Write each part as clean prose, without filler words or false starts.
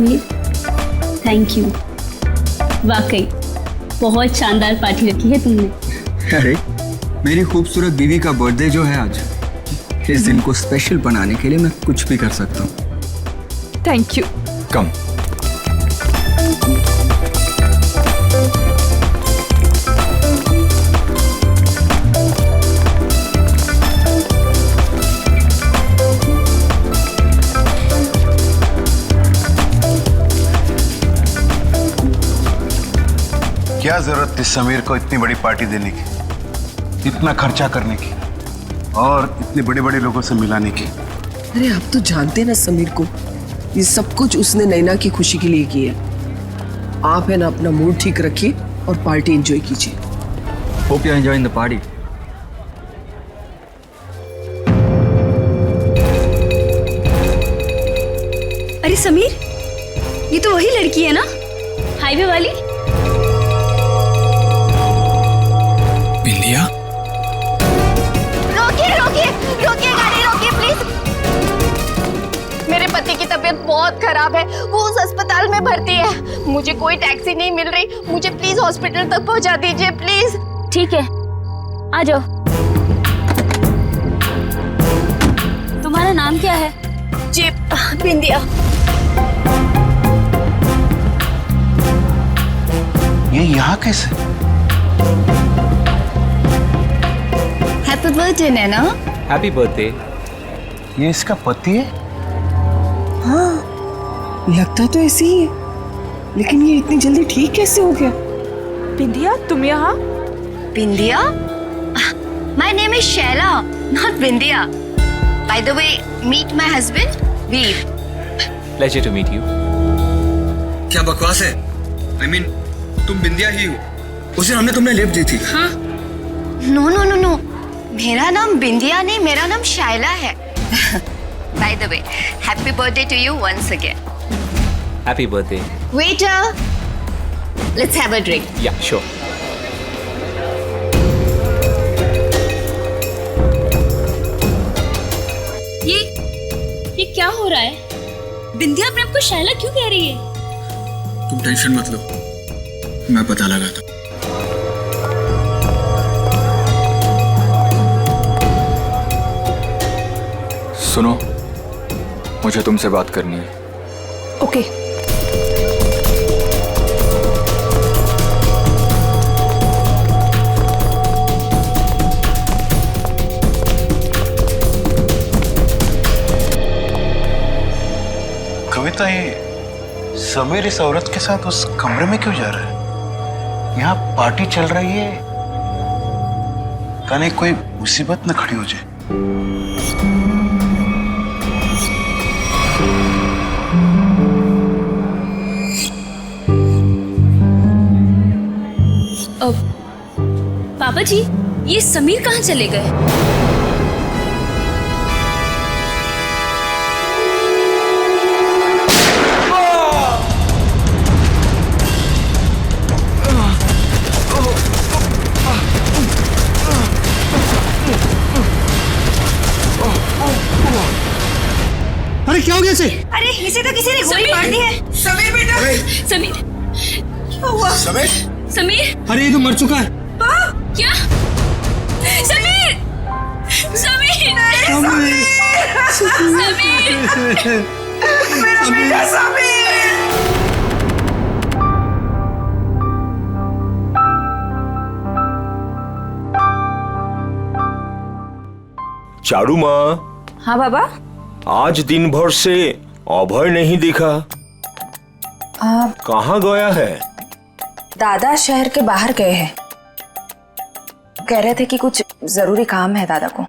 Sameer, thank you. वाकई बहुत शानदार पार्टी रखी है तुमने। अरे मेरी खूबसूरत बीवी का बर्थडे जो है आज, इस दिन को स्पेशल बनाने के लिए मैं कुछ भी कर सकता हूँ। Thank you. कम। क्या जरूरत थी समीर को इतनी बड़ी पार्टी देने की, इतना खर्चा करने की और इतने बड़े बड़े लोगों से मिलाने की? अरे आप तो जानते ना समीर को, ये सब कुछ उसने नैना की खुशी के लिए किया। आप है ना अपना मूड ठीक रखिए और पार्टी एंजॉय कीजिए। Hope you enjoying the party. अरे समीर, ये तो वही लड़की है ना, हाईवे वाली? बिंदिया? रोकिए रोकिए रोकिए, गाड़ी रोकिए प्लीज। मेरे पति की तबीयत बहुत खराब है, वो उस अस्पताल में भर्ती है। मुझे कोई टैक्सी नहीं मिल रही, मुझे प्लीज हॉस्पिटल तक पहुंचा दीजिए प्लीज। ठीक है, आ जाओ। तुम्हारा नाम क्या है? जी बिंदिया। ये यहाँ कैसे? Happy birthday Naina. Happy birthday. ये इसका पति है? हाँ, लगता तो ऐसे ही है, लेकिन ये इतनी जल्दी ठीक कैसे हो गया? बिंदिया, तुम यहाँ? Bindiya? My name is Shaila, not Bindiya. By the way, meet my husband Veer. Pleasure to meet you. क्या बकवास है? I mean, तुम बिंदिया ही हो। उस दिन हमने तुमने लिफ्ट दी थी। हाँ? नो नो नो नो, मेरा नाम बिंदिया नहीं, मेरा नाम शाइला है। By the way, happy birthday to you once again. Happy birthday. Waiter, let's have a drink. Yeah sure. ये क्या हो रहा है? बिंदिया अपने आप को शैला क्यों कह रही है? तुम टेंशन मत लो, मैं पता लगाता हूँ। सुनो, मुझे तुमसे बात करनी है। ओके। कविता, ये समीर इस औरत के साथ उस कमरे में क्यों जा रहा है? यहाँ पार्टी चल रही है, कहीं कोई मुसीबत न खड़ी हो जाए। पापा जी, ये समीर कहाँ चले गए? अरे क्या हो गया इसे? अरे इसे तो किसी ने गोली मार दी है। समीर बेटा, समीर, क्या हुआ? समीर? समीर, अरे ये तो मर चुका है। क्या? समीर, समीर, समीर, मेरा बेटा समीर। चारू माँ। हाँ बाबा। आज दिन भर से अभय नहीं दिखा, कहाँ गया है? दादा शहर के बाहर गए हैं, कह रहे थे कि कुछ जरूरी काम है दादा को।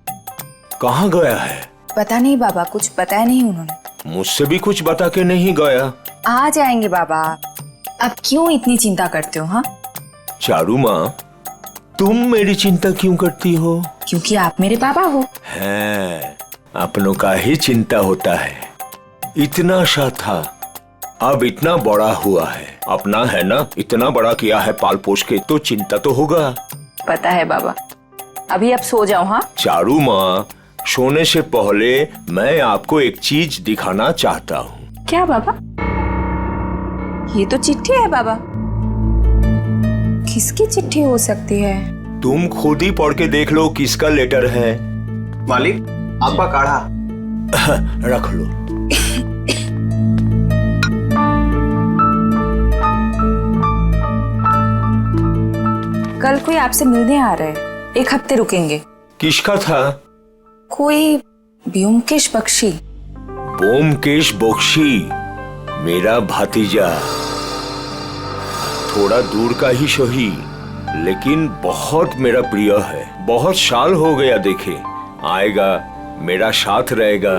कहाँ गया है? पता नहीं बाबा, कुछ बताया नहीं उन्होंने। मुझसे भी कुछ बता के नहीं गया। आ जाएंगे बाबा, अब क्यों इतनी चिंता करते हो? हाँ चारू माँ, तुम मेरी चिंता क्यों करती हो? क्योंकि आप मेरे पापा हो। है, अपनों का ही चिंता होता है। इतना सा था, अब इतना बड़ा हुआ है। अपना है ना, इतना बड़ा किया है पाल पोष के, तो चिंता तो होगा। पता है बाबा, अभी आप सो जाओ। हाँ चारू माँ, सोने से पहले मैं आपको एक चीज दिखाना चाहता हूँ। क्या बाबा? ये तो चिट्ठी है बाबा। किसकी चिट्ठी हो सकती है? तुम खुद ही पढ़ के देख लो किसका लेटर है। मालिक, आपका काढ़ा। रख लो। कल कोई आपसे मिलने आ रहा है, 1 हफ्ते रुकेंगे। किसका था? कोई ब्योमकेश बख्शी। ब्योमकेश बख्शी मेरा भतीजा, थोड़ा दूर का ही सही, लेकिन बहुत मेरा प्रिय है। बहुत साल हो गया देखे, आएगा, मेरा साथ रहेगा,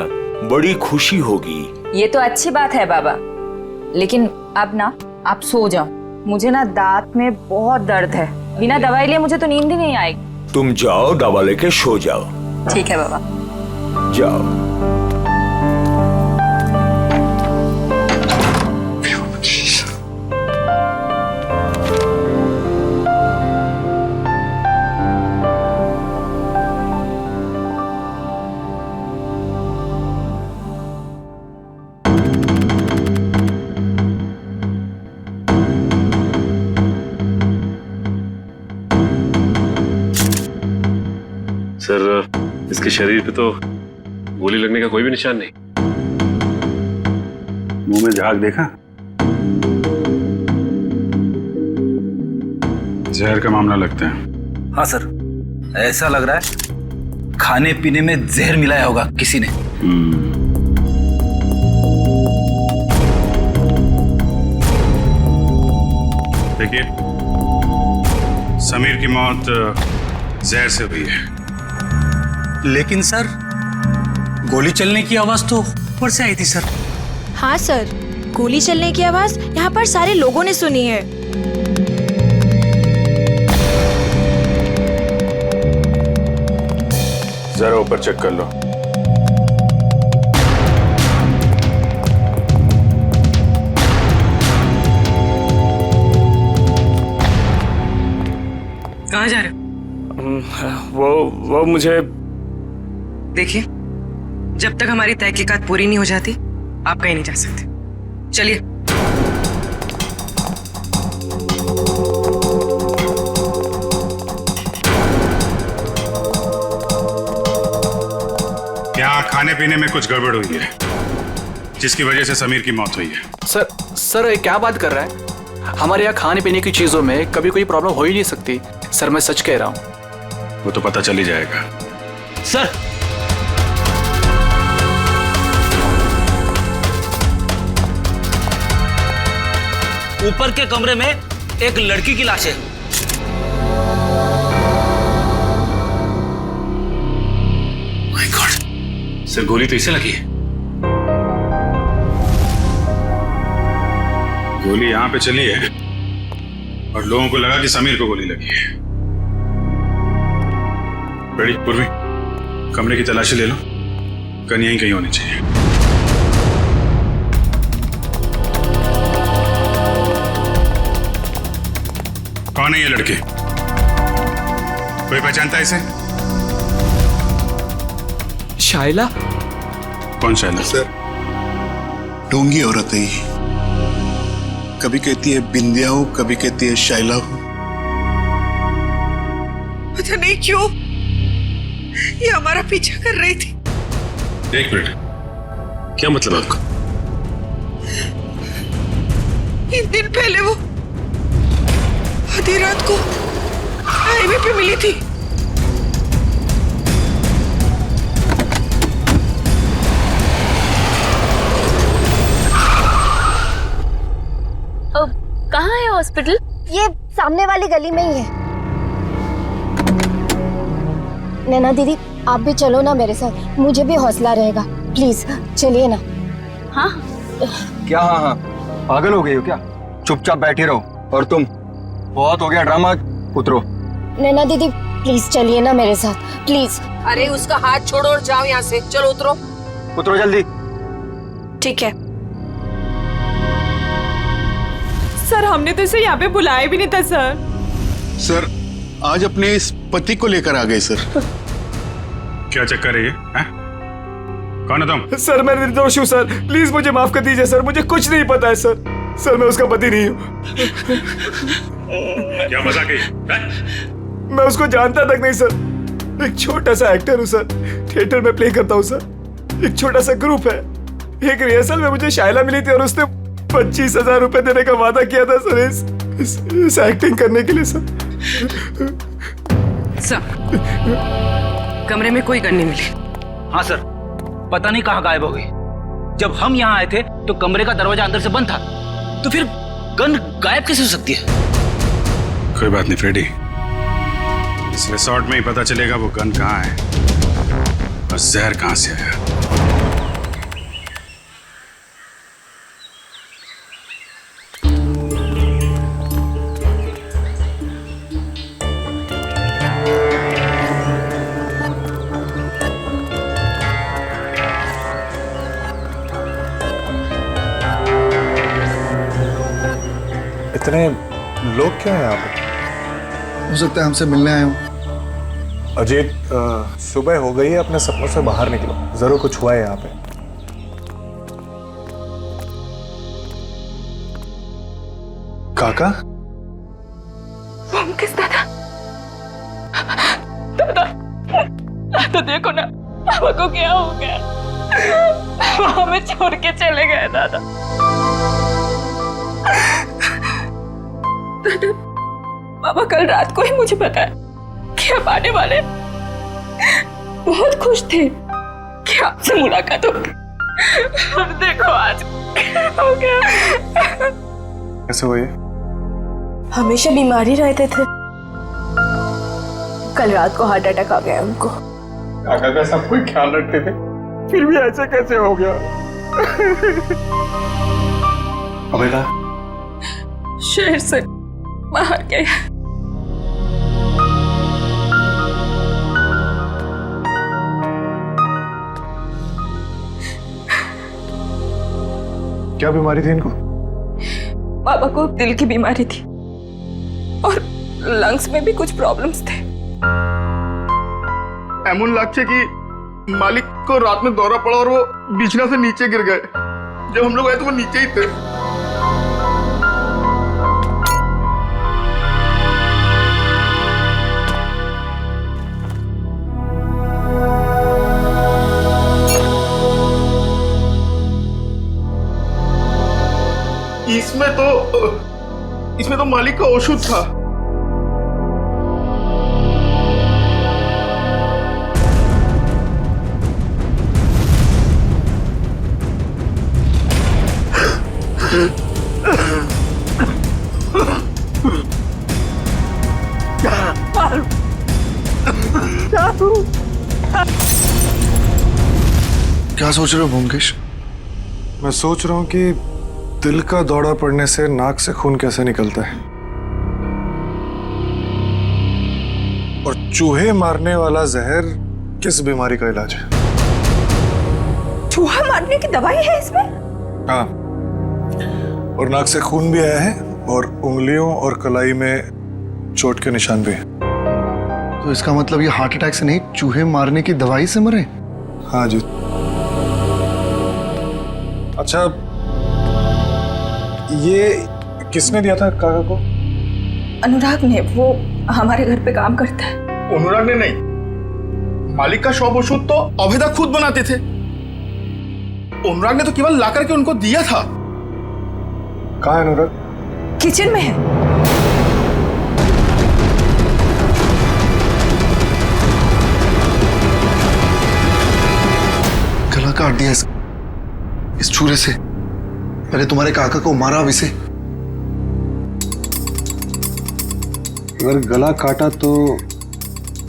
बड़ी खुशी होगी। ये तो अच्छी बात है बाबा, लेकिन अब ना आप सो जाओ। मुझे ना दांत में बहुत दर्द है, बिना दवाई लिए मुझे तो नींद ही नहीं आएगी। तुम जाओ, दवा लेके सो जाओ। ठीक है बाबा। जाओ। सर, इसके शरीर पे तो गोली लगने का कोई भी निशान नहीं। मुंह में झाग देखा? जहर का मामला लगता है। हाँ सर, ऐसा लग रहा है खाने पीने में जहर मिलाया होगा किसी ने। देखिए, समीर की मौत जहर से हुई है। लेकिन सर, गोली चलने की आवाज तो ऊपर से आई थी सर। हाँ सर, गोली चलने की आवाज यहाँ पर सारे लोगों ने सुनी है। जरा ऊपर चेक कर लो। कहाँ जा रहे हो? वो मुझे देखिए, जब तक हमारी तहकीकात पूरी नहीं हो जाती, आप कहीं नहीं जा सकते। चलिए। यहाँ खाने पीने में कुछ गड़बड़ हुई है, जिसकी वजह से समीर की मौत हुई है। सर ये क्या बात कर रहा है? हमारे यहाँ खाने पीने की चीजों में कभी कोई प्रॉब्लम हो ही नहीं सकती। सर, मैं सच कह रहा हूँ। वो तो पता चल ही जाएगा। सर, ऊपर के कमरे में एक लड़की की लाश है। माय गॉड, सर गोली तो इसे लगी है। गोली यहां पे चली है और लोगों को लगा कि समीर को गोली लगी है। बड़ी पूर्वी, कमरे की तलाशी ले लो, गन यहीं कहीं होनी चाहिए। कौन है ये लड़के? कोई पहचानता है इसे? शाइला? कौन शाइला? सर, ढोंगी औरत है ये। कभी कहती है बिंदिया हूं, कभी कहती है शाइला हूं। पता नहीं क्यों ये हमारा पीछा कर रही थी। एक मिनट, क्या मतलब आपका? 3 दिन पहले वो आधी रात को हाईवे पे मिली थी। कहाँ है हॉस्पिटल? ये सामने वाली गली में ही है। नैना दीदी, आप भी चलो ना मेरे साथ, मुझे भी हौसला रहेगा। प्लीज चलिए ना। हाँ क्या? हाँ हाँ, पागल हो गई हो क्या? चुपचाप बैठी रहो। और तुम, बहुत हो गया ड्रामा, उतरो। नैना दीदी प्लीज चलिए ना मेरे साथ, प्लीज। अरे उसका हाथ छोड़ो और जाओ यहाँ से। चलो उतरो। उतरो जल्दी। ठीक है सर, हमने तो इसे यहाँ पे बुलाया भी नहीं था सर। सर, आज अपने इस पति को लेकर आ गए सर। क्या चक्कर है ये? कौन है तुम? सर मैं निर्दोष हूँ सर, प्लीज मुझे माफ कर दीजिए सर, मुझे कुछ नहीं पता है सर। सर मैं उसका पति नहीं हूँ। क्या मजाक है? मैं उसको जानता तक नहीं सर, एक छोटा सा एक्टर हूँ सर, थिएटर में प्ले करता हूँ सर। एक छोटा सा ग्रुप है, एक रिहर्सल में मुझे शायला मिली थी और उसने 25,000 रुपए देने का वादा किया था सर इस एक्टिंग करने के लिए सर। सर कमरे में कोई गन नहीं मिली। हाँ सर, पता नहीं कहाँ गायब हो गई। जब हम यहाँ आए थे तो कमरे का दरवाजा अंदर से बंद था, तो फिर गन गायब कैसे हो सकती है? कोई बात नहीं फ्रेडी, इस रिसॉर्ट में ही पता चलेगा वो गन कहाँ है और जहर कहाँ से आया। इतने लोग क्या हैं यहाँ पे? हो सकता है हमसे मिलने आए हो। अजीत, सुबह हो गई है, अपने सपनों से बाहर निकलो, जरूर कुछ हुआ है यहाँ पे। काका? किस दादा? दादा, तो देखो ना पापा को क्या हो गया, वो हमें छोड़ के चले गए दादा। दादा, पापा कल रात को ही मुझे बताया कि आप आने वाले, बहुत खुश थे कि आपसे मुलाकात होगी। अब देखो आज क्या हो गया। कैसे हुई? हमेशा बीमारी रहते थे, कल रात को हार्ट अटैक आ गया उनको। काका का सब कोई ख्याल रखते थे, फिर भी ऐसे कैसे हो गया? अबेदा शहर से बाहर गए। क्या बीमारी थी इनको? पापा को दिल की बीमारी थी और लंग्स में भी कुछ प्रॉब्लम्स थे। एमन लगছে कि मालिक को रात में दौरा पड़ा और वो बिछना से नीचे गिर गए। जब हम लोग आए तो वो नीचे ही थे। इसमें तो मालिक का औषध था। क्या सोच रहे हो ब्योमकेश? मैं सोच रहा हूँ कि दिल का दौरा पड़ने से नाक से खून कैसे निकलता है, और चूहे मारने वाला जहर किस बीमारी का इलाज है। चूहा मारने की दवाई है इसमें? हाँ, और नाक से खून भी आया है और उंगलियों और कलाई में चोट के निशान भी हैं। तो इसका मतलब ये हार्ट अटैक से नहीं, चूहे मारने की दवाई से मरे? हाँ जी। अच्छा, ये किसने दिया था काका को? अनुराग ने, वो हमारे घर पे काम करता है। अनुराग ने नहीं, मालिक का शॉप औषध तो अभेदा खुद बनाते थे। अनुराग ने तो केवल ला करके उनको दिया था। कहाँ है अनुराग? किचन में है। गला काट दिया इस छुरे से। पहले तुम्हारे काका को मारा, अब इसे। अगर गला काटा तो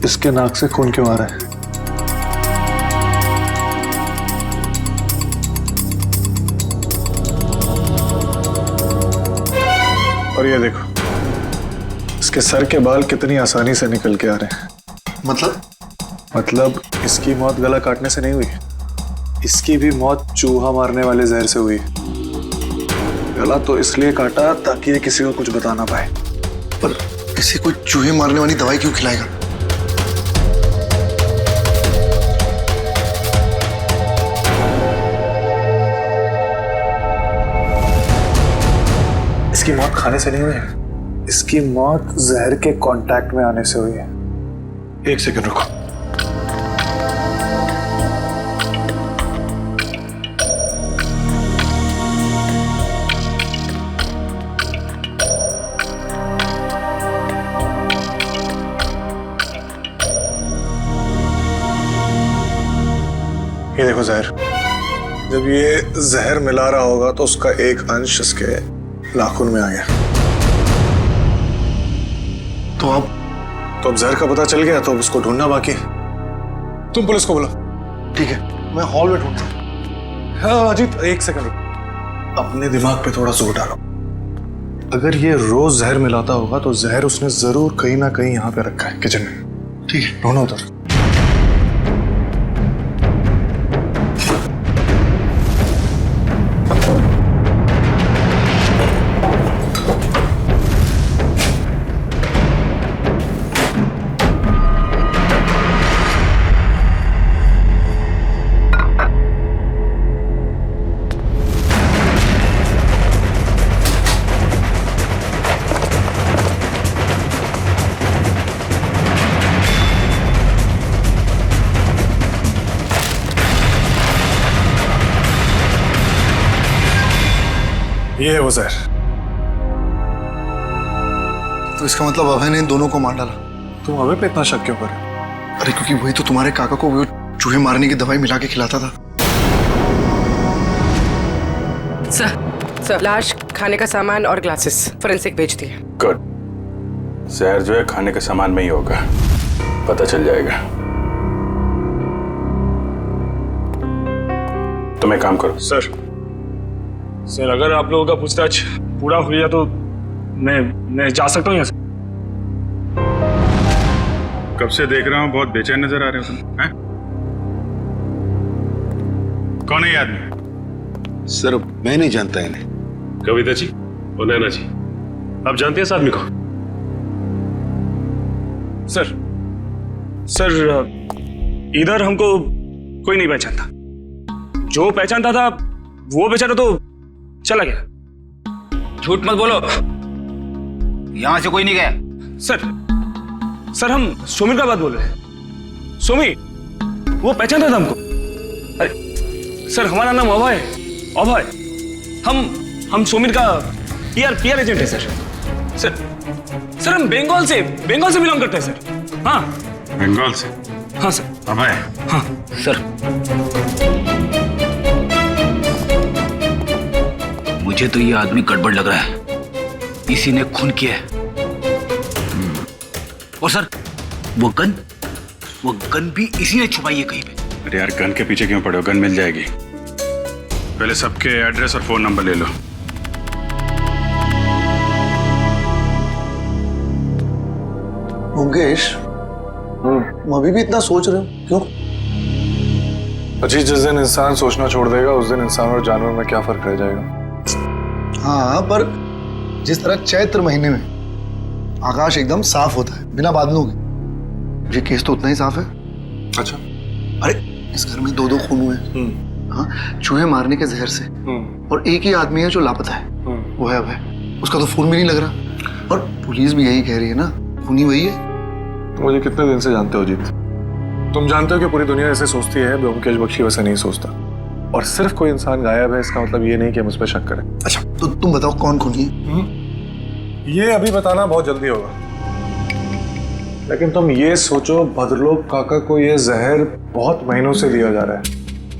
इसके नाक से खून क्यों आ रहा है? और ये देखो, इसके सर के बाल कितनी आसानी से निकल के आ रहे हैं। मतलब इसकी मौत गला काटने से नहीं हुई, इसकी भी मौत चूहा मारने वाले जहर से हुई। गला तो इसलिए काटा ताकि ये किसी को कुछ बता ना पाए। पर इसे कोई चूहे मारने वाली दवाई क्यों खिलाएगा? खाने से नहीं हुई है, इसकी मौत जहर के कांटेक्ट में आने से हुई है। एक सेकंड रुको। ये देखो जहर। जब ये जहर मिला रहा होगा तो उसका एक अंश इसके नाखून में आ गया। तो अब जहर का पता चल गया तो अब उसको ढूंढना बाकी है। तुम पुलिस को बुलाओ। ठीक है, मैं हॉल में ढूंढता हूँ। हाँ अजीत, एक सेकंड रुको। अपने दिमाग पे थोड़ा जोर डालो। अगर ये रोज जहर मिलाता होगा तो जहर उसने जरूर कहीं ना कहीं यहाँ पे रखा है, किचन में। ठीक है, ढूंढो उधर। ये है वो जहर। तो इसका मतलब अभय ने इन दोनों को मार डाला। तुम अभय पे इतना शक क्यों कर रहे हो? अरे क्योंकि वही तो तुम्हारे काका को वो चूहे मारने की दवाई मिला के खिलाता था। सर, लाश, खाने का सामान और ग्लासेस फोरेंसिक भेज दिए। गुड। जहर जो है खाने के सामान में ही होगा, पता चल जाएगा। तुम एक काम करो। सर अगर आप लोगों का पूछताछ पूरा हो गया तो मैं जा सकता हूँ यहाँ से। कब से देख रहा हूँ बहुत बेचैन नजर आ रहे हो तुम, हैं? कौन है ये आदमी? सर मैं नहीं जानता इन्हें। कविता जी और नैना जी, आप जानते हैं इस आदमी को? सर इधर हमको कोई नहीं पहचानता। जो पहचानता था वो बेचारा तो चला गया। झूठ मत बोलो, यहां से कोई नहीं गया। सर हम सोमी का बात बोल रहे हैं। सोमी वो पहचानता था हमको। अरे सर हमारा नाम अभय है। अभय हम सोमी का पीआर एजेंट है सर हम बंगाल से बिलोंग करते हैं सर। हाँ बंगाल से? हाँ सर। अभय? हाँ सर मुझे तो ये आदमी गड़बड़ लग रहा है, इसी ने खून किया है। और सर वो गन भी इसी ने छुपाई है कहीं पे। अरे यार गन के पीछे क्यों पड़े हो? गन मिल जाएगी। पहले सबके एड्रेस और फोन नंबर ले लो। मुकेश, तुम अभी भी इतना सोच रहे हो, क्यों? अजीत, जिस दिन इंसान सोचना छोड़ देगा उस दिन इंसान और जानवर में क्या फर्क रह जाएगा? हाँ, पर जिस तरह चैत्र महीने में आकाश एकदम साफ होता है बिना बादलों के, ये केस तो उतना ही साफ है। अच्छा। अरे इस घर में 2 खून हुए। हाँ, चूहे मारने के जहर से। और एक ही आदमी है जो लापता है, वो है अभय। उसका तो फोन भी नहीं लग रहा और पुलिस भी यही कह रही है ना, खूनी वही है। तुम मुझे कितने दिन से जानते हो अजीत? तुम जानते हो कि पूरी दुनिया ऐसे सोचती है, ब्योमकेश बख्शी वैसे नहीं सोचता। और सिर्फ कोई इंसान गायब है इसका मतलब ये नहीं कि हम उस पर शक करें। अच्छा तो तुम बताओ कौन खूनी है? ये अभी बताना बहुत जल्दी होगा, लेकिन तुम ये सोचो भद्रलोक काका को ये जहर बहुत महीनों से दिया जा रहा है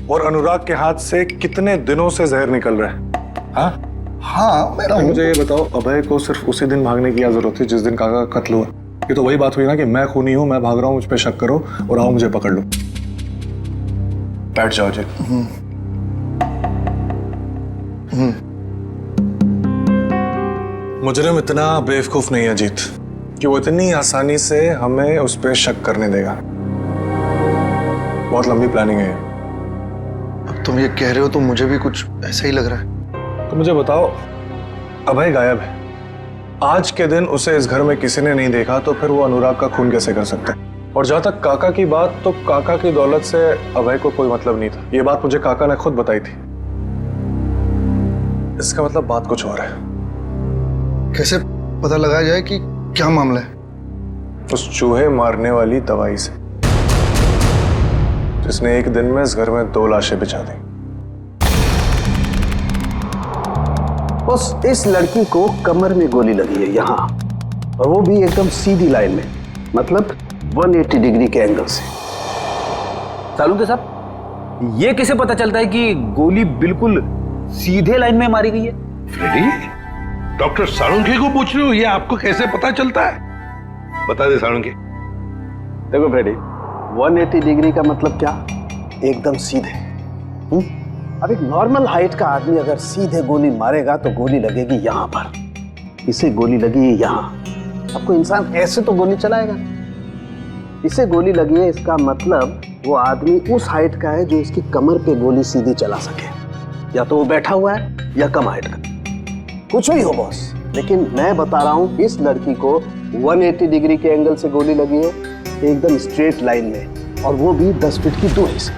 और अनुराग के हाथ से कितने दिनों से जहर निकल रहा है। हाँ मैं मुझे ये बताओ, अभय को सिर्फ उसी दिन भागने की क्या जरूरत थी जिस दिन काका का कत्ल हुआ? ये तो वही बात हुई ना कि मैं खूनी हूं, मैं भाग रहा हूं, मुझ पे शक करो और आओ मुझे पकड़ लो। बैठ जाओ जी। मुजरिम इतना बेवकूफ नहीं है अजीत कि वो इतनी आसानी से हमें उस पर शक करने देगा। बहुत लंबी प्लानिंग है। अब तुम ये कह रहे हो तो मुझे भी कुछ ऐसा ही लग रहा है। तो मुझे बताओ, अभय गायब है, आज के दिन उसे इस घर में किसी ने नहीं देखा, तो फिर वो अनुराग का खून कैसे कर सकता है? और जहां तक काका की बात, तो काका की दौलत से अभय को कोई मतलब नहीं था। ये बात मुझे काका ने खुद बताई थी। इसका मतलब बात कुछ और है। कैसे पता लगाया जाए कि क्या मामला है? उस चूहे मारने वाली दवाई से, जिसने एक दिन में इस घर में 2 लाशें बिछा दी। बस इस लड़की को कमर में गोली लगी है यहाँ, और वो भी एकदम सीधी लाइन में, मतलब 180 डिग्री के एंगल से। सालुंके साहब, ये कैसे पता चलता है कि गोली बिल्कुल सीधे लाइन में मारी गई है? फ्रेडी, डॉक्टर सालुंके को पूछ रहे हो, ये आपको कैसे पता चलता है? बता दे सालुंके। देखो फ्रेडी, 180 डिग्री का मतलब क्या? एकदम सीधे। अब एक नॉर्मल हाइट का आदमी अगर सीधे गोली मारेगा तो गोली लगेगी यहाँ पर, इसे गोली लगी यहाँ। अब कोई इंसान ऐसे तो गोली चलाएगा, इसे गोली लगी है, इसका मतलब वो आदमी उस हाइट का है जो इसकी कमर पे गोली सीधी चला सके। या तो वो बैठा हुआ है या कम हाइट का, कुछ भी हो बॉस, लेकिन मैं बता रहा हूँ इस लड़की को 180 डिग्री के एंगल से गोली लगी है, एकदम स्ट्रेट लाइन में, और वो भी 10 फीट की दूरी से।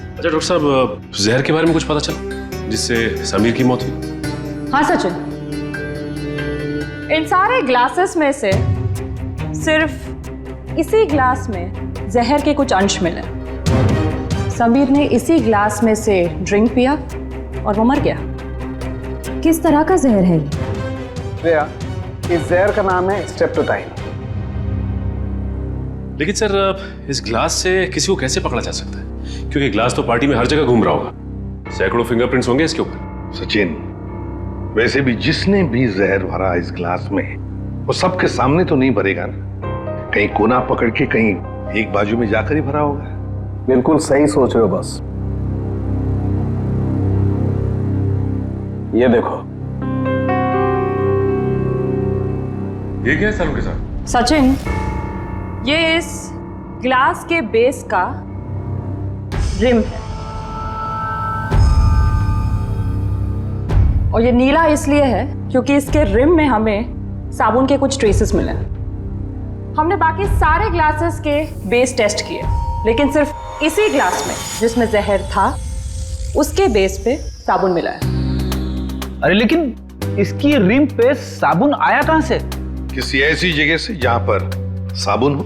अच्छा डॉक्टर साहब, जहर के बारे में कुछ पता चला जिससे समीर की मौत हुई? हाँ सचिन, इन सारे ग्लासेस में से सिर्फ इसी ग्लास में जहर के कुछ अंश मिले। समीर ने इसी ग्लास में से ड्रिंक पिया और वो मर गया। किस तरह का जहर है ये? इस जहर का नाम है स्ट्रेप्टोटाइन। लेकिन सर, इस ग्लास से किसी को कैसे पकड़ा जा सकता है? क्योंकि ग्लास तो पार्टी में हर जगह घूम रहा होगा, सैकड़ों फिंगरप्रिंट्स होंगे इसके ऊपर। सचिन, वैसे भी जिसने भी जहर भरा इस ग्लास में, वो सबके सामने तो नहीं भरेगा ना, कहीं कोना पकड़ के कहीं एक बाजू में जाकर ही भरा होगा। बिल्कुल सही सोच रहे हो बस। ये देखो, ये क्या है सालुंके साहब? सचिन, ये इस ग्लास के बेस का रिम है, और ये नीला इसलिए है क्योंकि इसके रिम में हमें साबुन के कुछ ट्रेसेस मिले। हमने बाकी सारे ग्लासेस के बेस टेस्ट किए, लेकिन सिर्फ इसी ग्लास में जिसमें जहर था उसके बेस पे साबुन मिला है। अरे लेकिन इसकी रिम पे साबुन आया कहां से? किसी ऐसी जगह से जहां पर साबुन हो।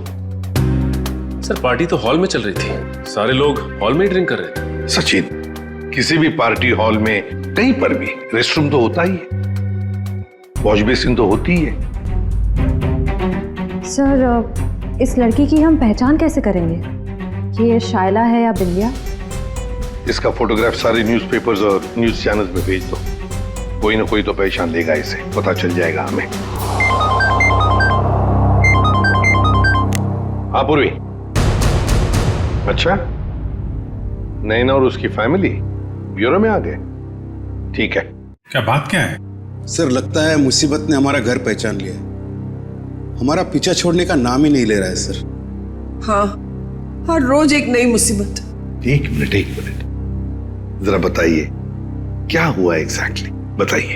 सर, पार्टी तो हॉल में चल रही थी, सारे लोग हॉल में ही ड्रिंक कर रहे थे। सचिन, किसी भी पार्टी हॉल में कहीं पर भी रेस्टरूम तो होता ही है, वॉश बेसिन तो होती ही है। सर, इस लड़की की हम पहचान कैसे करेंगे कि ये शायला है या बिंदिया? इसका फोटोग्राफ सारे न्यूज़पेपर्स और न्यूज चैनल्स में भेज दो, कोई ना कोई तो पहचान लेगा इसे, पता चल जाएगा हमें। हाँ पूर्वी, अच्छा, नैना और उसकी फैमिली ब्यूरो में आ गए? ठीक है। क्या बात क्या है? सर, लगता है मुसीबत ने हमारा घर पहचान लिया, हमारा पीछा छोड़ने का नाम ही नहीं ले रहा है सर। हाँ, हर रोज एक नई मुसीबत। एक मिनट, जरा बताइए क्या हुआ एग्जैक्टली, बताइए।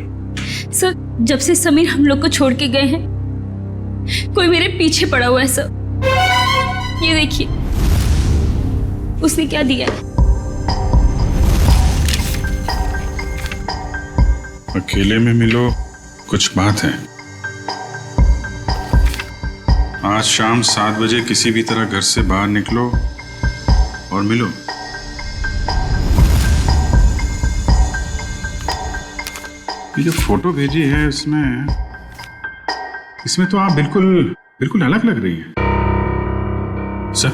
सर, जब से समीर हम लोग को छोड़ के गए हैं, कोई मेरे पीछे पड़ा हुआ है सर। ये देखिए, उसने क्या दिया है। अकेले में मिलो, कुछ बात है। आज शाम 7 बजे किसी भी तरह घर से बाहर निकलो और मिलो। ये जो फोटो भेजी है इसमें तो आप बिल्कुल अलग लग रही हैं। सर,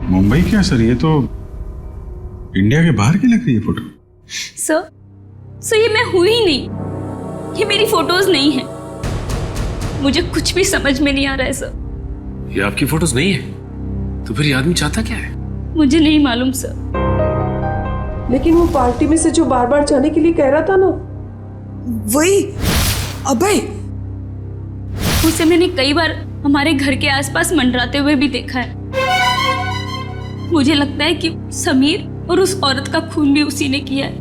मुंबई क्या सर, ये तो इंडिया के बाहर की लग रही है फोटो। सर, ये मैं हुई ही नहीं, ये मेरी फोटोज नहीं है। मुझे कुछ भी समझ में नहीं आ रहा है सर। ये आपकी फोटोज नहीं है तो फिर ये आदमी चाहता क्या है? मुझे नहीं मालूम सर। लेकिन वो पार्टी में से जो बार बार जाने के लिए कह रहा था ना, वही अभय। उसे मैंने कई बार हमारे घर के आसपास मंडराते हुए भी देखा है। मुझे लगता है कि समीर और उस औरत का खून भी उसी ने किया है,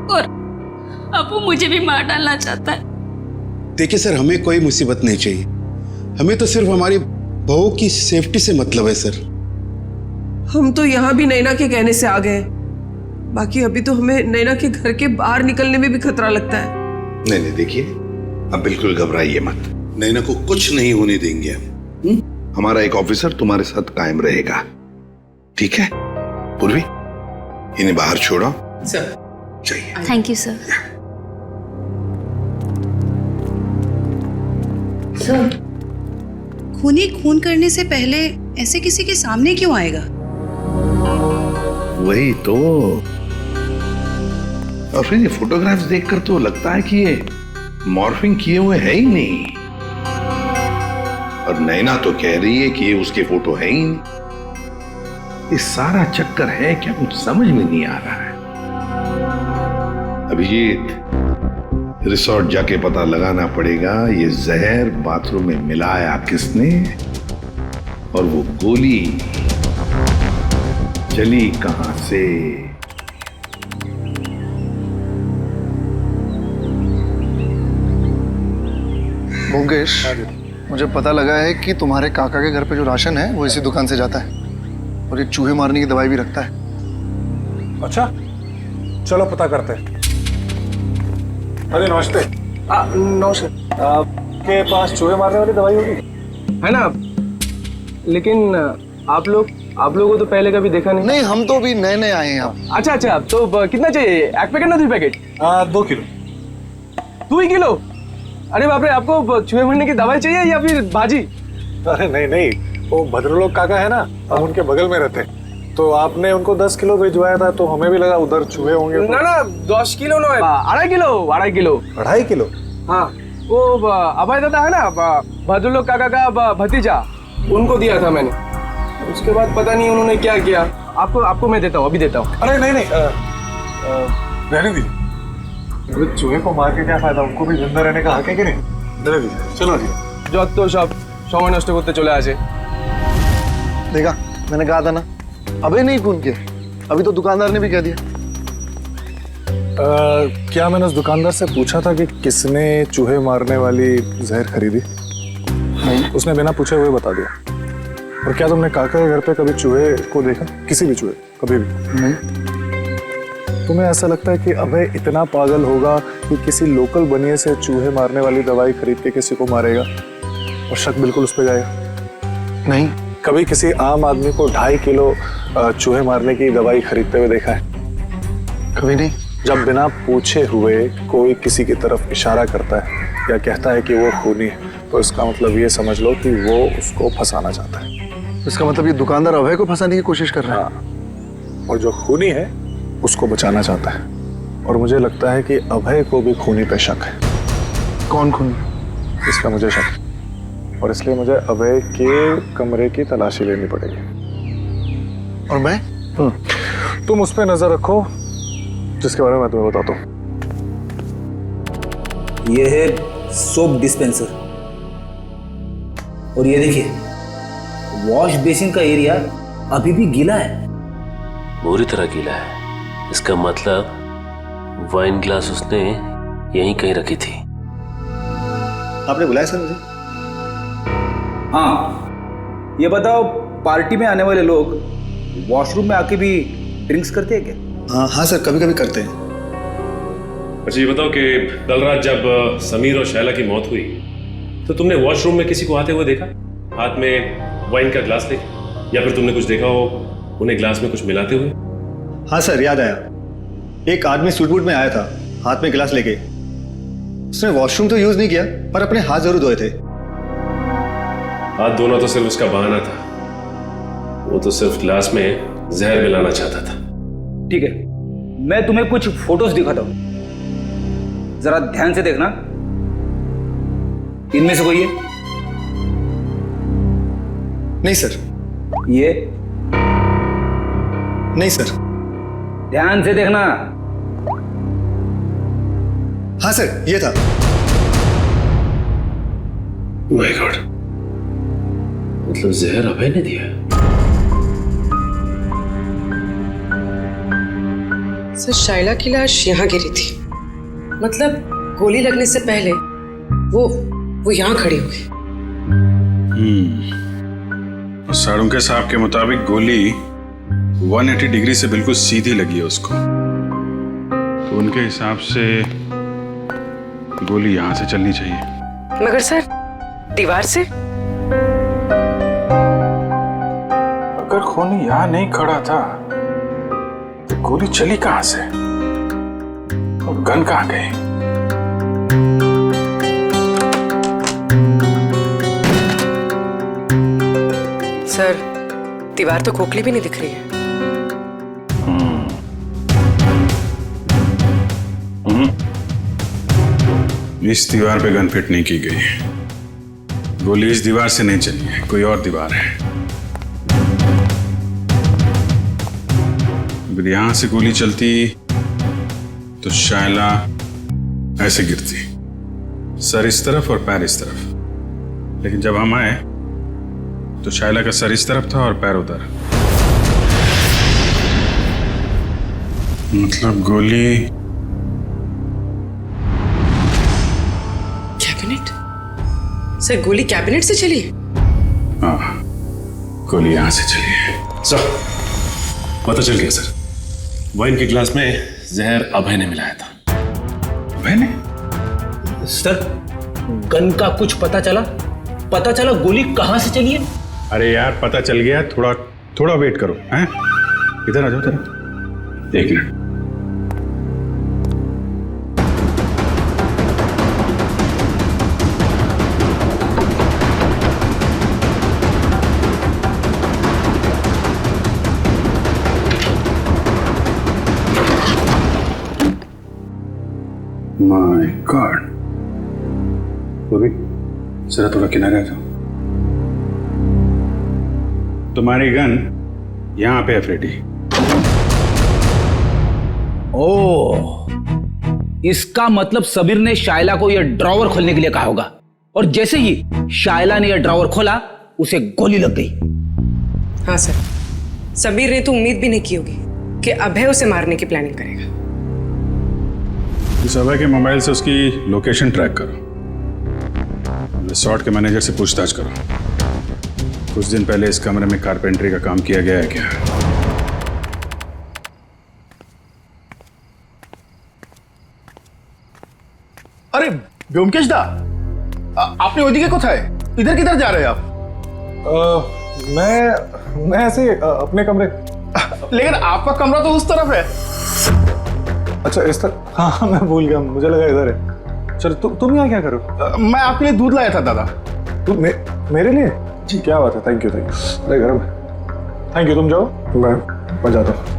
और अब वो मुझे भी मार डालना चाहता है। देखिए सर, हमें कोई मुसीबत नहीं चाहिए, हमें तो सिर्फ हमारी बहू की सेफ्टी से मतलब है सर। हम तो यहाँ भी नैना के कहने से आ गए, बाकी अभी तो हमें नैना के घर के बाहर निकलने में भी खतरा लगता है। नहीं नहीं, देखिए अब बिल्कुल घबराइए मत। नैना को कुछ नहीं होने देंगे हम। हमारा एक ऑफिसर तुम्हारे साथ कायम रहेगा, ठीक है? पूर्वी, इन्हें बाहर छोड़ो। सर चाहिए। Thank you sir. सर, खूनी खून करने से पहले ऐसे किसी के सामने क्यों आएगा? वही तो। और फिर ये फोटोग्राफ्स देखकर तो लगता है कि ये मॉर्फिंग किए हुए है ही नहीं। और नैना तो कह रही है कि ये उसके फोटो है ही नहीं। ये सारा चक्कर है क्या, कुछ समझ में नहीं आ रहा है। अभिजीत, रिसोर्ट जाके पता लगाना पड़ेगा ये जहर बाथरूम में मिलाया किसने और वो गोली चली कहां से। भोगेश, मुझे पता लगा है कि तुम्हारे काका के घर पे जो राशन है वो इसी दुकान से जाता है और ये चूहे मारने की दवाई भी रखता है। अच्छा, चलो पता करते हैं। अरे नमस्ते। नमस्कार। आपके पास चूहे मारने वाली दवाई होगी? है ना, लेकिन आप लोगों को तो पहले कभी देखा नहीं। नहीं, हम तो अभी नए नए आए हैं यहाँ। अच्छा अच्छा, तो कितना चाहिए? एक पैकेट ना 2 पैकेट? 2 किलो। 2 किलो? अरे बाप रे, आपको चूहे मरने की दवाई चाहिए या फिर भाजी? अरे नहीं नहीं, वो भद्रलोक काका है ना, हम उनके बगल में रहते हैं। तो आपने उनको 10 किलो भिजवाया था तो हमें भी लगा उधर चूहे होंगे। ना ना, 10 किलो ना, 2.5 किलो। 2.5 किलो? 2.5 किलो? हाँ, वो अभय दादा है ना, भद्रलोक काका का भतीजा, उनको दिया था मैंने। उसके बाद पता नहीं उन्होंने क्या किया। आपको मैं देता हूँ, अभी देता हूँ। अरे नहीं नहीं, रहने दीजिए। चूहे को मार के क्या फायदा, उनको भी जिंदा रहने का हक है कि नहीं? रहने दीजिए, चलो जी। যত সব সময় নষ্ট করতে চলে আসে। देखा, मैंने कहा था ना, अबे नहीं खून किया। अभी तो दुकानदार ने भी कह दिया। क्या मैंने उस दुकानदार से पूछा था कि किसने चूहे मारने वाली जहर खरीदी? नहीं, उसने बिना पूछे हुए बता दिया। और क्या तुमने काका के घर पे कभी चूहे को देखा? किसी भी चूहे, कभी भी नहीं? तुम्हें ऐसा लगता है कि अभय इतना पागल होगा कि किसी लोकल बनिए से चूहे मारने वाली दवाई खरीद के किसी को मारेगा और शक बिल्कुल उस पर जाएगा? नहीं। कभी किसी आम आदमी को 2.5 किलो चूहे मारने की दवाई खरीदते हुए देखा है? कभी नहीं। जब बिना पूछे हुए कोई किसी की तरफ इशारा करता है या कहता है कि वो खूनी है, तो इसका मतलब ये समझ लो कि वो उसको फंसाना चाहता है। इसका मतलब ये दुकानदार अभय को फंसाने की कोशिश कर रहा है। और जो खूनी है उसको बचाना चाहता है। और मुझे लगता है कि अभय को भी खूनी पे शक है। कौन खूनी? इसका मुझे शक है। और इसलिए मुझे अभय के कमरे की तलाशी लेनी पड़ेगी। और मैं? तुम उस पर नजर रखो जिसके बारे में मैं तुम्हें बताता हूँ। ये है सोप डिस्पेंसर और ये देखिए वॉश बेसिन का एरिया अभी भी गीला है, बुरी तरह गीला है। इसका मतलब वाइन ग्लास उसने यहीं कहीं रखी थी। आपने बुलाया सर मुझे? हाँ, ये बताओ पार्टी में आने वाले लोग वॉशरूम में आके भी ड्रिंक्स करते हैं क्या? हाँ सर, कभी कभी करते हैं। अच्छा ये बताओ कि कल रात जब समीर और शैला की मौत हुई तो तुमने वॉशरूम में किसी को आते हुए देखा, हाथ में वाइन का ग्लास लेके, या फिर तुमने कुछ देखा हो उन्हें ग्लास में कुछ मिलाते हुए? हाँ सर, याद आया। एक आदमी सूट बूट में आया था, हाथ में गिलास लेके। उसने वॉशरूम तो यूज नहीं किया पर अपने हाथ जरूर धोए थे। हाथ धोना तो सिर्फ उसका बहाना था, वो तो सिर्फ ग्लास में जहर मिलाना चाहता था। ठीक है, मैं तुम्हें कुछ फोटोज दिखाता हूं, जरा ध्यान से देखना। इनमें से कोई है? नहीं सर। ये? नहीं सर। ध्यान से देखना। हाँ सर, ये था। माय गॉड, मतलब जहर अभय ने दिया? सर, शाइला की लाश यहाँ गिरी थी, मतलब गोली लगने से पहले वो यहाँ खड़ी हुई। साड़ुंके साहब के मुताबिक गोली 180 डिग्री से बिल्कुल सीधी लगी है उसको, तो उनके हिसाब से गोली यहां से चलनी चाहिए। मगर सर, दीवार से? अगर खूनी यहां नहीं खड़ा था तो गोली चली कहां से और गन कहां गई? सर, दीवार तो खोखली भी नहीं दिख रही है। इस दीवार पे गन फिट नहीं की गई। गोली इस दीवार से नहीं चली है, कोई और दीवार है। अगर यहां से गोली चलती तो शायला ऐसे गिरती, सर इस तरफ और पैर इस तरफ। लेकिन जब हम आए तो शायला का सर इस तरफ था और पैर उधर। मतलब गोली कैबिनेट? सर, गोली कैबिनेट से चली? हाँ, गोली यहां से चली है। सर, पता चल गया सर। वाइन के ग्लास में जहर अभय ने मिलाया था। अभय ने? सर, गन का कुछ पता चला? पता चला गोली कहां से चली है? अरे यार, पता चल गया। थोड़ा वेट करो। हैं? इधर आ जाओ जरा, एक मिनट। My God. बॉबी, जरा थोड़ा किनारे आ जाओ। तुम्हारी गन यहां पे है फ्रेडी। ओह, इसका मतलब समीर ने शायला को यह ड्रॉवर खोलने के लिए कहा होगा, और जैसे ही शायला ने यह ड्रॉवर खोला उसे गोली लग गई। हाँ सर, समीर ने तो उम्मीद भी नहीं की होगी कि अभय उसे मारने की प्लानिंग करेगा। इस अभय के मोबाइल से उसकी लोकेशन ट्रैक करो। रिसोर्ट के मैनेजर से पूछताछ करो। कुछ दिन पहले इस कमरे में कारपेंटरी का काम किया गया है क्या? अरे व्योमकेश दा, आपने ओदी के कोথায়? इधर किधर जा रहे हैं आप? मैं ऐसे ही, अपने कमरे। लेकिन आपका कमरा तो उस तरफ है। अच्छा, इस तरफ? हाँ, मैं भूल गया, मुझे लगा इधर है। चल, तुम यहाँ क्या करो? मैं आपके लिए दूध लाया था दादा। तुम मेरे लिए? जी, क्या बात है। Thank you. अरे गरम है। थैंक यू, तुम जाओ, मैं बजाता हूँ।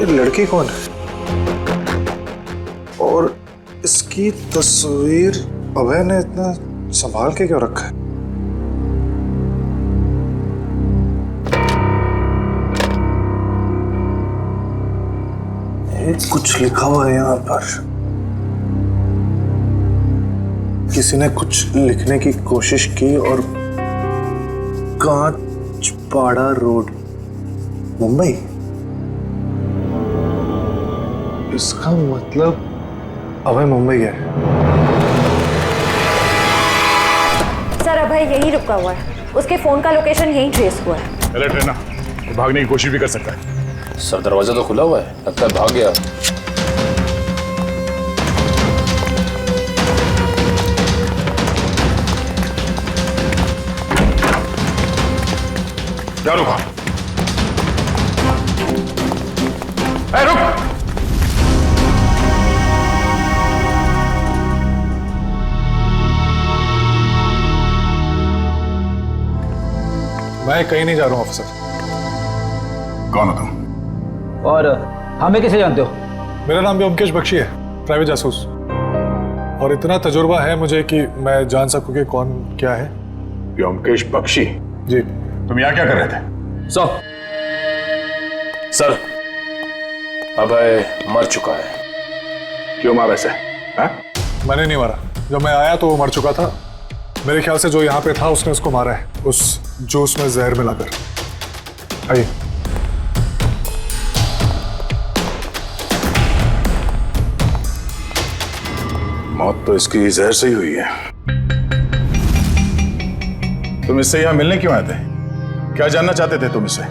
ये लड़की कौन है और इसकी तस्वीर अभय ने इतना संभाल के क्यों रखा है? कुछ लिखा हुआ है यहाँ पर। किसी ने कुछ लिखने की कोशिश की और कांचपाड़ा रोड, मुंबई। इसका मतलब अभय मुंबई गया है। सर, अभय यहीं रुका हुआ है। उसके फोन का लोकेशन यहीं ट्रेस हुआ है। अलर्ट रहना, वो भागने की कोशिश भी कर सकता है। सर, दरवाजा तो खुला हुआ है, लगता है भाग गया। क्या रुका? रुक! मैं कहीं नहीं जा रहा हूँ ऑफिसर। कौन हो तुम? और हमें कैसे जानते हो? मेरा नाम व्योमकेश बख्शी है, प्राइवेट जासूस। और इतना तजुर्बा है मुझे कि मैं जान सकूं कि कौन क्या है। व्योमकेश बख्शी? जी। तुम यहाँ क्या कर रहे थे? सर, अभय मर चुका है। क्यों मारा ऐसे? मैंने नहीं मारा। जब मैं आया तो वो मर चुका था। मेरे ख्याल से जो यहाँ पे था उसने उसको मारा है, उस जूस में जहर मिलाकर। आइए। मौत तो इसकी जहर से ही हुई है। तुम इससे यहाँ मिलने क्यों आए थे? क्या जानना चाहते थे तुम इससे?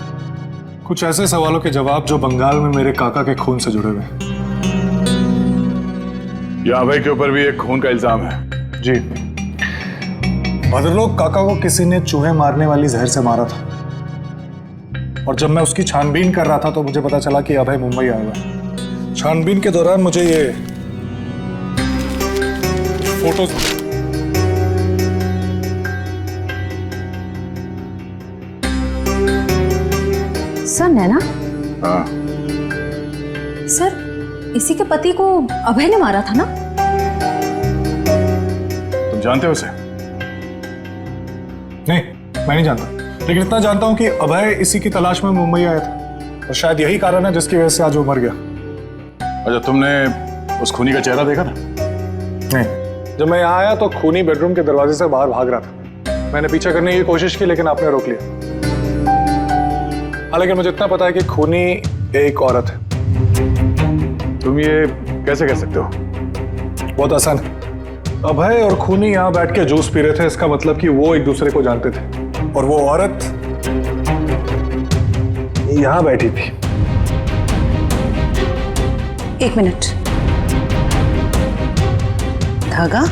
कुछ ऐसे सवालों के जवाब जो बंगाल में मेरे काका के खून से जुड़े हुए हैं। यहाँ भाई के ऊपर भी एक खून का इल्जाम है। जी। भद्रलोक काका को किसी ने चूहे मारने वाली जहर से मारा था, और जब मैं उसकी छानबीन कर रहा था तो मुझे पता चला कि अभय मुंबई आया हुआ है। छानबीन के दौरान मुझे ये फोटो सर नैना? हाँ। सर, इसी के पति को अभय ने मारा था ना? तुम जानते हो उसे? नहीं, मैं नहीं जानता, लेकिन इतना जानता हूं कि अभय इसी की तलाश में मुंबई आया था, और शायद यही कारण है जिसकी वजह से आज वो मर गया। अच्छा, तुमने उस खूनी का चेहरा देखा था? नहीं। जब मैं यहाँ आया तो खूनी बेडरूम के दरवाजे से बाहर भाग रहा था। मैंने पीछा करने की कोशिश की, लेकिन आपने रोक लिया। हालांकि मुझे इतना पता है कि खूनी एक औरत है। तुम ये कैसे कह सकते हो? बहुत आसान है। अभय और खूनी यहाँ बैठ के जूस पी रहे थे, इसका मतलब कि वो एक दूसरे को जानते थे, और वो औरत यहाँ बैठी थी। एक मिनट, धागा?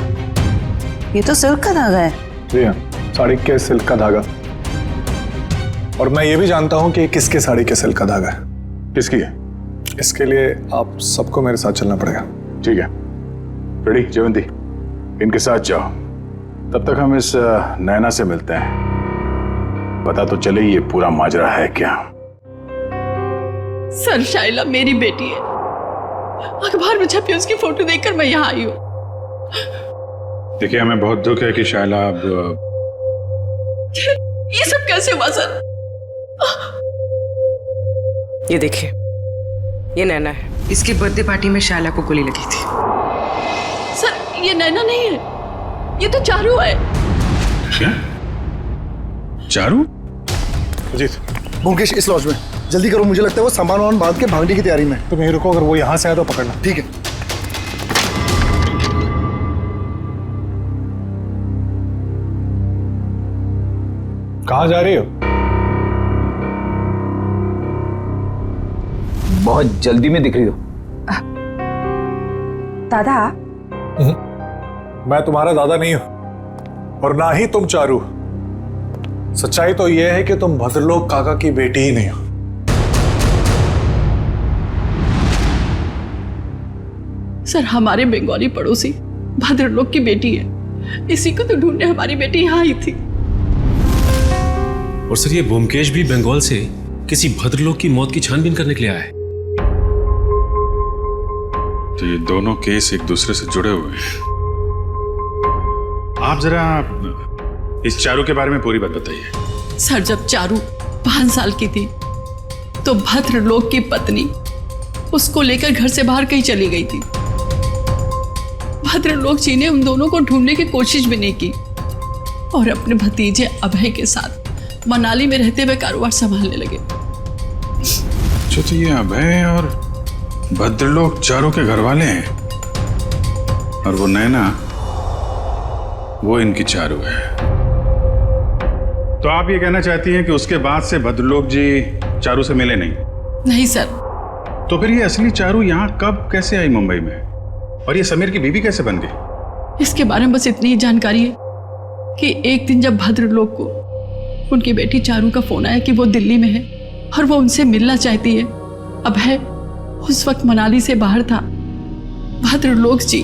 ये तो सिल्क का धागा है। जी हाँ, साड़ी के सिल्क का धागा। और मैं ये भी जानता हूँ कि किसके साड़ी के सिल्क का धागा है। किसकी है? इसके लिए आप सबको मेरे साथ चलना पड़ेगा। ठीक है, रेडी जयवंती, इनके साथ जाओ। तब तक हम इस नैना से मिलते हैं, पता तो चले ये पूरा माजरा है क्या। सर, शाइला मेरी बेटी है। अखबार में छपी उसकी फोटो देखकर मैं यहाँ आई हूँ। देखिए, हमें बहुत दुख है कि शाइला अब ये सब कैसे हुआ सर? ये देखिए, ये नैना है। इसकी बर्थडे पार्टी में शाइला को गोली लगी थी। सर, ये नैना नहीं है, ये तो चारू है। क्या? चारू? अजीत, मुकेश इस लॉज में, जल्दी करो, मुझे लगता है वो सामान वामान बांध के भागने की तैयारी में। तुम यहीं रुको, अगर वो यहाँ से आए तो पकड़ना। ठीक है। कहाँ जा रही हो? बहुत जल्दी में दिख रही हो। दादा? मैं तुम्हारा दादा नहीं हूं, और ना ही तुम चारू। सच्चाई तो यह है कि तुम भद्रलोक काका की बेटी ही नहीं हो। सर, हमारे बंगाली पड़ोसी भद्रलोक की बेटी है। इसी को तो ढूंढने हमारी बेटी यहाँ आई थी। और सर, ये ब्योमकेश भी बंगाल से किसी भद्रलोक की मौत की छानबीन करने के लिए आया है। तो ये दोनों केस एक दूसरे से जुड़े हुए हैं। आप जरा इस चारू के बारे में पूरी बात बताइए। सर, जब चारू 5 साल की थी तो भद्रलोक की पत्नी उसको लेकर घर से बाहर कहीं चली गई थी। भद्रलोक जी ने उन दोनों को ढूंढने की कोशिश भी नहीं की, और अपने भतीजे अभय के साथ मनाली में रहते हुए कारोबार संभालने लगे। अच्छा, तो ये अभय और भद्रलोक चारों के घर वाले हैं, और वो नैना, वो इनकी चारू है। तो आप ये कहना चाहती हैं कि उसके बाद से भद्रलोक जी चारू से मिले नहीं? नहीं सर। तो फिर ये असली चारू यहाँ कब कैसे आई मुंबई में, और ये समीर की बीवी कैसे बन गई? इसके बारे में बस इतनी ही जानकारी है कि एक दिन जब भद्रलोक को उनकी बेटी चारू का फोन आया कि वो दिल्ली में है और वो उनसे मिलना चाहती है। अभय उस वक्त मनाली से बाहर था। भद्रलोक जी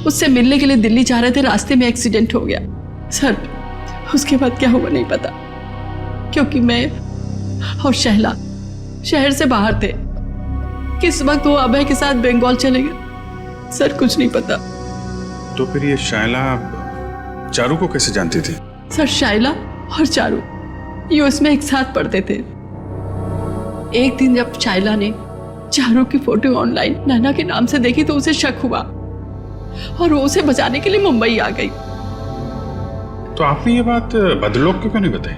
उससे मिलने के लिए दिल्ली जा रहे थे, रास्ते में एक्सीडेंट हो गया। सर, उसके बाद क्या हुआ नहीं पता, क्योंकि मैं और शहला शहर से बाहर थे। किस वक्त वो अभय के साथ बंगाल चले गए सर कुछ नहीं पता। तो फिर ये शायला चारू को कैसे जानती थी? सर शायला और चारू यूएस में एक साथ पढ़ते थे। एक दिन जब शायला ने चारू की फोटो ऑनलाइन नैना के नाम से देखी तो उसे शक हुआ और वो उसे बचाने के लिए मुंबई आ गई। तो आपने ये बात भद्रलोक को क्यों नहीं बताई?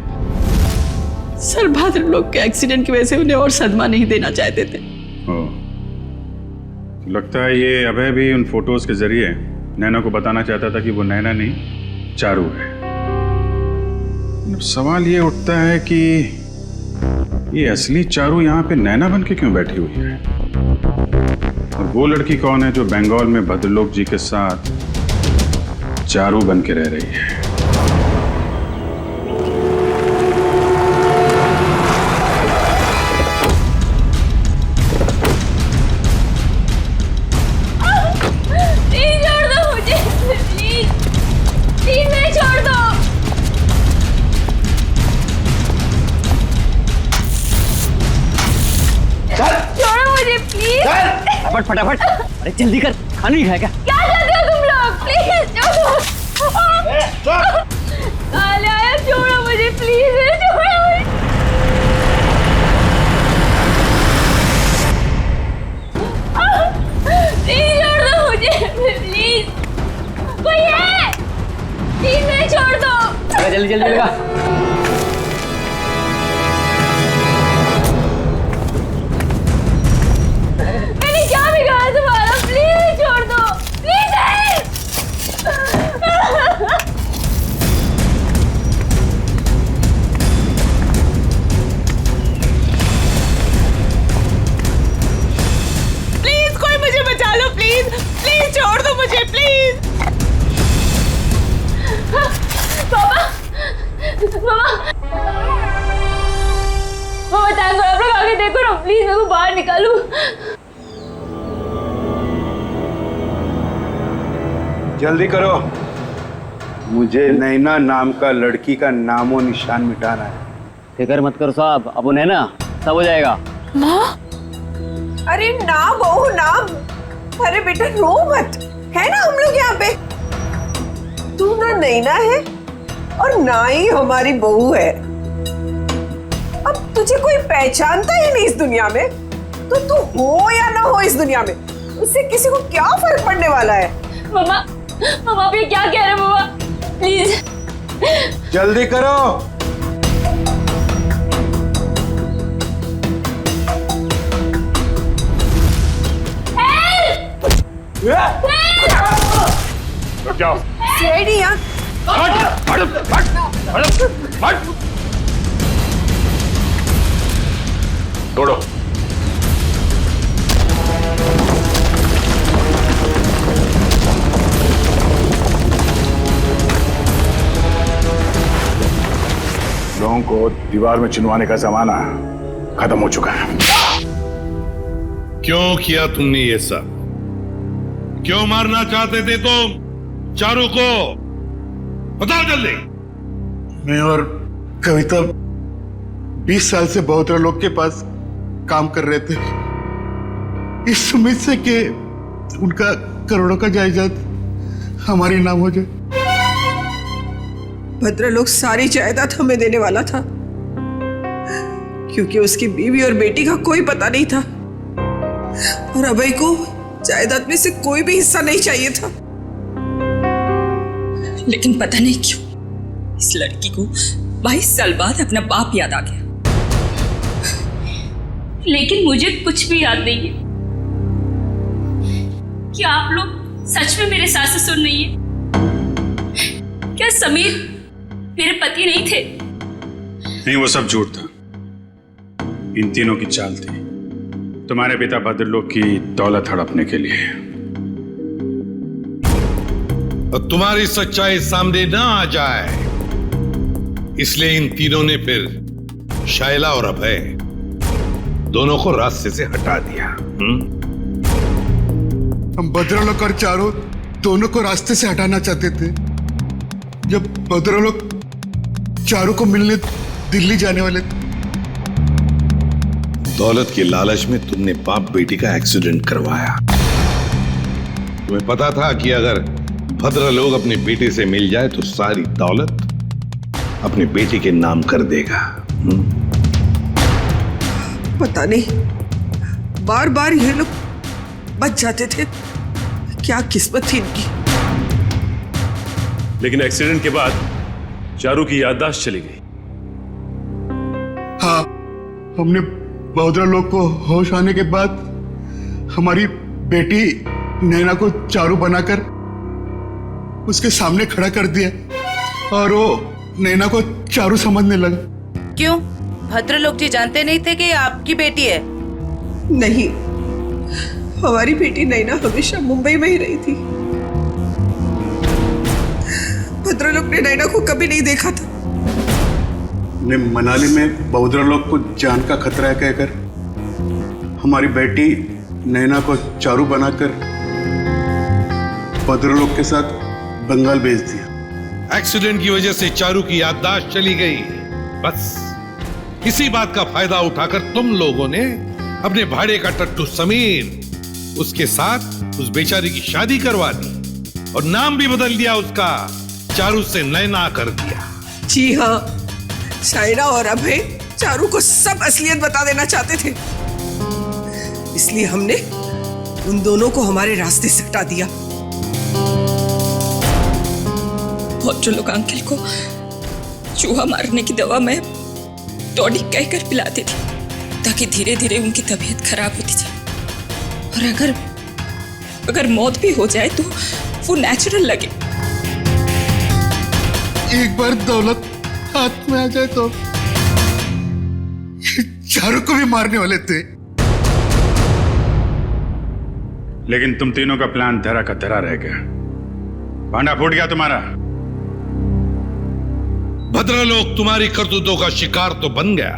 सर भद्रलोक के एक्सीडेंट की वजह से उन्हें और सदमा नहीं देना चाहते थे। तो लगता है ये अभय भी उन फोटोज के जरिए नैना को बताना चाहता था कि वो नैना नहीं चारू है। अब सवाल ये उठता है कि ये असली चारू यहाँ पे नैना बन के क्यों बैठी हुई है, और वो लड़की कौन है जो बंगाल में भद्रलोक जी के साथ चारू बन के रह रही है? फटाफट अरे जल्दी कर, खाना नहीं खाया क्या? क्या करते हो तुम लोग? प्लीज छोड़ो। काले आया, छोड़ो मुझे प्लीज, छोड़ो मुझे। प्लीज छोड़ दो मुझे, प्लीज। कोई है? प्लीज मुझे छोड़ दो। जल्दी जल्दी लगा। क्या बिगाड़ा तुम्हारा? प्लीज छोड़ दो, प्लीज। प्लीज कोई मुझे बचा लो, प्लीज प्लीज छोड़ दो मुझे, प्लीज। पापा टाइम आप लोग आगे देखो ना, प्लीज मेरे को बाहर निकालो। जल्दी करो, मुझे नैना नाम का लड़की का नामो निशान मिटाना है। फिक्र मत करो साहब, अब उन्हें ना सब हो जाएगा। माँ, अरे ना बहू ना, अरे बेटा रो मत, है ना हम लोग यहाँ पे। तू ना नैना है और ना ही हमारी बहू है। अब तुझे कोई पहचानता ही नहीं इस दुनिया में, तो तू हो या ना हो इस दुनिया में, उससे किसी को क्या फर्क पड़ने वाला है। मम्मा मम्मा आप ये क्या कह रहे हैं मम्मा? प्लीज जल्दी करो। क्या? सीआईडी यहाँ। तोड़ो। लोगों को दीवार में चिनवाने का जमाना खत्म हो चुका है। क्यों किया तुमने ये सब? क्यों मारना चाहते थे तुम चारू को? बताओ जल्दी। मैं और कविता 20 साल से बहुत लोग के पास काम कर रहे थे, इस उम्मीद से कि उनका करोड़ों का जायदाद हमारे नाम हो जाए। भद्रलोक सारी जायदाद हमें देने वाला था, क्योंकि उसकी बीवी और बेटी का कोई पता नहीं था, और अभय को जायदाद में से कोई भी हिस्सा नहीं चाहिए था। लेकिन पता नहीं क्यों इस लड़की को 22 साल बाद अपना बाप याद आ गया। लेकिन मुझे कुछ भी याद नहीं है। क्या आप लोग सच में मेरे सास ससुर नहीं है? क्या समीर मेरे पति नहीं थे? नहीं, वो सब झूठ था। इन तीनों की चाल थी तुम्हारे पिता भद्रलोक की दौलत हड़पने के लिए। और तुम्हारी सच्चाई सामने ना आ जाए इसलिए इन तीनों ने फिर शायला और अभय दोनों को रास्ते से हटा दिया। हम भद्रलोक और चारू दोनों को रास्ते से हटाना चाहते थे। जब भद्रलोक चारू को मिलने दिल्ली जाने वाले थे, दौलत के लालच में तुमने बाप बेटी का एक्सीडेंट करवाया। तुम्हें पता था कि अगर भद्रलोक अपने बेटे से मिल जाए तो सारी दौलत अपने बेटे के नाम कर देगा। पता नहीं बार बार ये लोग बच जाते थे, क्या किस्मत थी इनकी। लेकिन एक्सीडेंट के बाद चारू की याददाश्त चली गई। हाँ, हमने भद्रलोक को होश आने के बाद हमारी बेटी नैना को चारू बनाकर उसके सामने खड़ा कर दिया और वो नैना को चारू समझने लगा। क्यों? भद्रलोक जी जानते नहीं थे कि ये आपकी बेटी है? नहीं, हमारी बेटी नैना हमेशा मुंबई में ही रही थी। भद्रलोक ने नैना को कभी नहीं देखा था। ने मनाली में भद्रलोक को जान का खतरा है कहकर हमारी बेटी नैना को चारू बनाकर भद्रलोक के साथ बंगाल भेज दिया। एक्सीडेंट की वजह से चारू की याददाश्त चली गई। बस इसी बात का फायदा उठाकर तुम लोगों ने अपने भाड़े का टट्टू समीर उसके साथ उस बेचारी की शादी करवा दी और नाम भी बदल दिया उसका, चारू से नैना कर दिया। जी हाँ, शायरा और अभय चारू को सब असलियत बता देना चाहते थे, इसलिए हमने उन दोनों को हमारे रास्ते से हटा दिया। भद्रलोक अंकल को चूहा मारने की दवा मैं टॉनिक कहकर पिलाती थी ताकि धीरे धीरे उनकी तबीयत खराब होती जाए, और अगर मौत भी हो जाए तो वो नेचुरल लगे। एक बार दौलत हाथ में आ जाए तो चारू को भी मारने वाले थे। लेकिन तुम तीनों का प्लान धरा का धरा रह गया, भांडा फूट गया तुम्हारा। भद्रलोक तुम्हारी करतूतों का शिकार तो बन गया,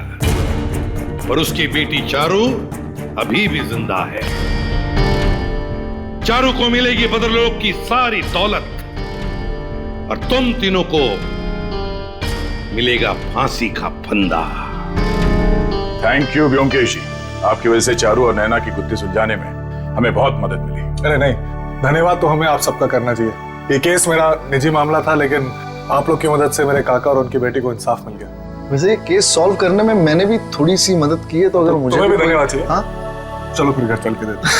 पर उसकी बेटी चारू अभी भी जिंदा है। चारू को मिलेगी भद्रलोक की सारी दौलत और तुम तीनों को मिलेगा फांसी का फंदा। थैंक यू व्योमकेश जी, आपकी वजह से चारू और नैना की गुत्थी सुलझाने में हमें बहुत मदद मिली। अरे नहीं, धन्यवाद तो हमें आप सबका करना चाहिए। ये केस मेरा निजी मामला था, लेकिन आप लोग की मदद से मेरे काका और उनकी बेटी को इंसाफ मिल गया। वैसे ये केस सॉल्व करने में मैंने भी थोड़ी सी मदद की है, तो अगर मुझे भी धन्यवाद चाहिए। हाँ, चलो फिर घर चल के देते हैं।